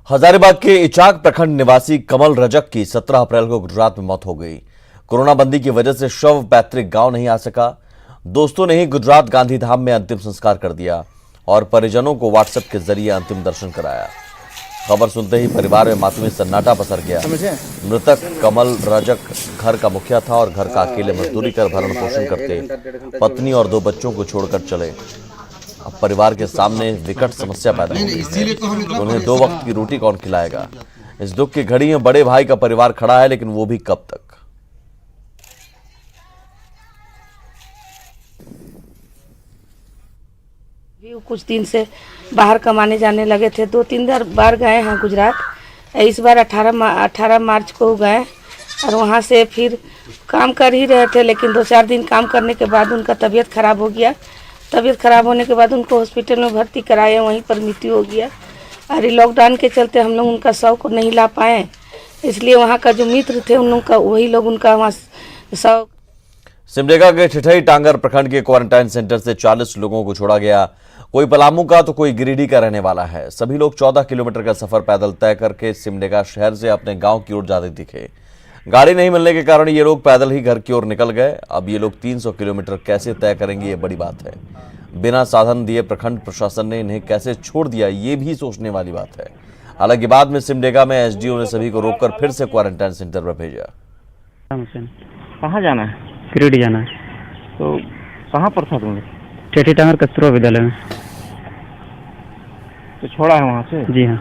हजारीबाग के इचाक प्रखंड निवासी कमल रजक की 17 अप्रैल को गुजरात में मौत हो गई। कोरोना बंदी की वजह से शव पैतृक गांव नहीं आ सका। दोस्तों ने ही गुजरात गांधीधाम में अंतिम संस्कार कर दिया और परिजनों को व्हाट्सएप के जरिए अंतिम दर्शन कराया। खबर सुनते ही परिवार में मातमी सन्नाटा पसर गया। मृतक कमल रजक घर का मुखिया था और घर का अकेले मजदूरी कर भरण पोषण करते पत्नी और 2 बच्चों को छोड़कर चले। अब परिवार के सामने विकट समस्या पैदा हो गई है तो उन्हें 2 वक्त की रोटी कौन खिलाएगा। इस दुख की घड़ी में बड़े भाई का परिवार खड़ा है, लेकिन वो भी कब तक। कुछ दिन से बाहर कमाने जाने लगे थे, 2-3 बार गए हैं गुजरात। इस बार 18 मार्च को गए और वहाँ से फिर काम कर ही रहे थे, लेकिन 2-4 दिन काम करने के बाद उनका तबीयत खराब हो गया। तबीयत खराब होने के बाद उनको हॉस्पिटल में भर्ती कराया, वहीं पर मृत्यु हो गया। अरे लॉकडाउन के चलते हम लोग उनका शव को नहीं ला पाए, इसलिए वहाँ का जो मित्र थे उन लोग का वही लोग उनका वहाँ शव। सिमडेगा के ठिठई टांगर प्रखंड के क्वारंटाइन सेंटर से 40 लोगों को छोड़ा गया। कोई पलामू का तो कोई गिरिडीह का रहने वाला है। सभी लोग 14 किलोमीटर का सफर पैदल तय करके सिमडेगा शहर से अपने गांव की ओर जाते दिखे। गाड़ी नहीं मिलने के कारण ये लोग पैदल ही घर की ओर निकल गए। अब ये लोग 300 किलोमीटर कैसे तय करेंगे, ये बड़ी बात है। बिना साधन दिए प्रखंड प्रशासन ने इन्हें कैसे छोड़ दिया, ये भी सोचने वाली बात है। हालांकि बाद में सिमडेगा में एसडीओ ने सभी को रोककर फिर से क्वारंटाइन सेंटर पर भेजा। कहाँ जाना है? गिरिडीह जाना है। तो कहाँ पर था तुम? ठेठी टांगर कस्तूरबा विद्यालय में। तो छोड़ा है वहाँ से? जी हाँ।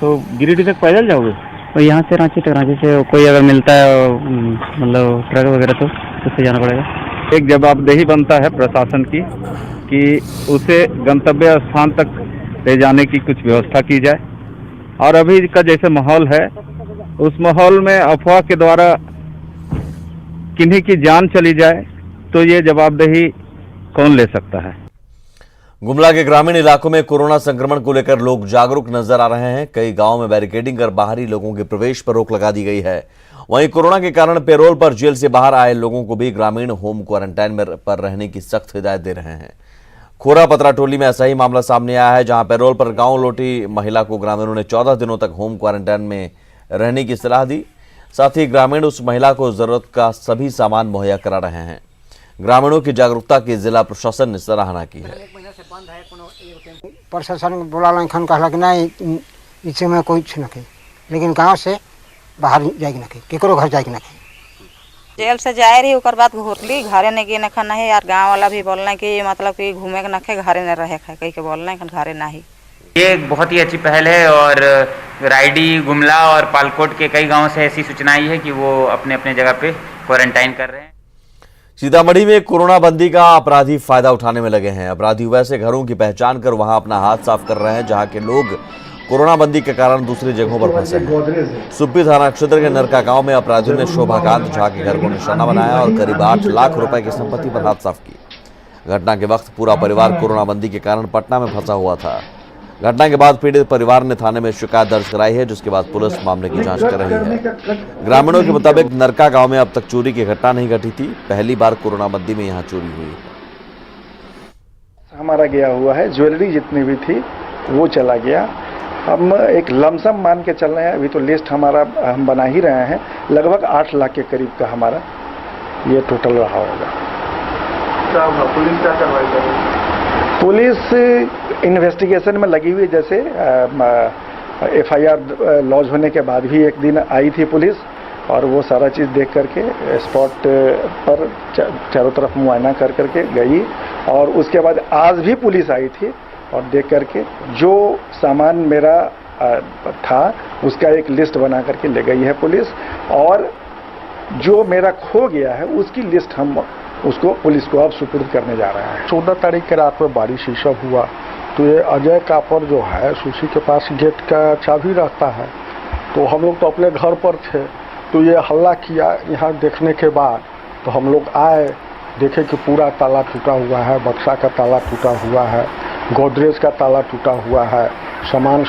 तो गिरिडीह तक पैदल जाओगे? और यहाँ से रांची तक, रांची से कोई अगर मिलता है मतलब ट्रक वगैरह तो उससे जाना पड़ेगा। एक जवाबदेही बनता है प्रशासन की कि उसे गंतव्य स्थान तक ले जाने की कुछ व्यवस्था की जाए। और अभी का जैसे माहौल है, उस माहौल में अफवाह के द्वारा किन्हीं की जान चली जाए तो ये जवाबदेही कौन ले सकता है। गुमला के ग्रामीण इलाकों में कोरोना संक्रमण को लेकर लोग जागरूक नजर आ रहे हैं। कई गांवों में बैरिकेडिंग कर बाहरी लोगों के प्रवेश पर रोक लगा दी गई है। वहीं कोरोना के कारण पेरोल पर जेल से बाहर आए लोगों को भी ग्रामीण होम क्वारंटाइन में पर रहने की सख्त हिदायत दे रहे हैं। खोरा पतरा टोली में ऐसा ही मामला सामने आया है, जहां पेरोल पर गांव लौटी महिला को ग्रामीणों ने 14 दिनों तक होम क्वारंटाइन में रहने की सलाह दी। साथ ही ग्रामीण उस महिला को जरूरत का सभी सामान मुहैया करा रहे हैं। ग्रामीणों की जागरूकता की जिला प्रशासन ने सराहना की है। प्रशासन बोला कहला कि नहीं इसे में कुछ न कही, लेकिन गांव से बाहर जाएगी न कही, केकरो घर जाएगी न कही। जेल से जाए रही ओकर बाद घोटली घरे नहीं गए नखा नहीं। यार गांव वाला भी बोलना कि मतलब कि घूमे के नखे घरे न रहे कह के बोलना घरे नहीं। ये बहुत ही अच्छी पहल है और रायडी, गुमला और पालकोट के कई गांवों से ऐसी सूचना आई है कि वो अपने अपने जगह पे क्वारंटाइन कर रहे हैं। सीतामढ़ी में कोरोना बंदी का अपराधी फायदा उठाने में लगे हैं। अपराधी वैसे घरों की पहचान कर वहां अपना हाथ साफ कर रहे हैं जहां के लोग कोरोना बंदी के कारण दूसरी जगहों पर फंसे हैं। सुप्पी थाना क्षेत्र के नरका गांव में अपराधियों ने शोभाकांत झा के घर को निशाना बनाया और करीब 8 लाख रुपए की संपत्ति पर हाथ साफ की। घटना के वक्त पूरा परिवार कोरोना बंदी के कारण पटना में फंसा हुआ था। घटना के बाद पीड़ित परिवार ने थाने में शिकायत दर्ज कराई है, जिसके बाद पुलिस मामले की जांच कर रही है। ग्रामीणों के मुताबिक नरका गांव में अब तक चोरी की घटना नहीं घटी थी। पहली बार कोरोना बंदी में यहां चोरी हुई। हमारा गया हुआ है, ज्वेलरी जितनी भी थी वो चला गया। हम एक लमसम मान के चल रहे हैं, अभी तो लिस्ट हमारा हम बना ही रहे हैं। लगभग 8 लाख के करीब का हमारा ये टोटल रहा होगा। पुलिस क्या कार्रवाई कर रही है? पुलिस इन्वेस्टिगेशन में लगी हुई। जैसे FIR लॉन्च होने के बाद भी एक दिन आई थी पुलिस और वो सारा चीज़ देख करके स्पॉट पर चारों तरफ मुआयना कर करके गई। और उसके बाद आज भी पुलिस आई थी और देख करके जो सामान मेरा था उसका एक लिस्ट बना करके ले गई है पुलिस। और जो मेरा खो गया है उसकी लिस्ट हम उसको पुलिस को अब सुपुर्द करने जा रहे हैं। 14 तारीख के रात में बारिश ही सब हुआ तो ये अजय कापर जो है सुशी के पास गेट का चाबी रहता है, तो हम लोग तो अपने घर पर थे तो ये हल्ला किया। यहाँ देखने के बाद तो हम लोग आए, देखे कि पूरा ताला टूटा हुआ है, बक्सा का ताला टूटा हुआ है, गोदरेज का ताला टूटा हुआ है, सामान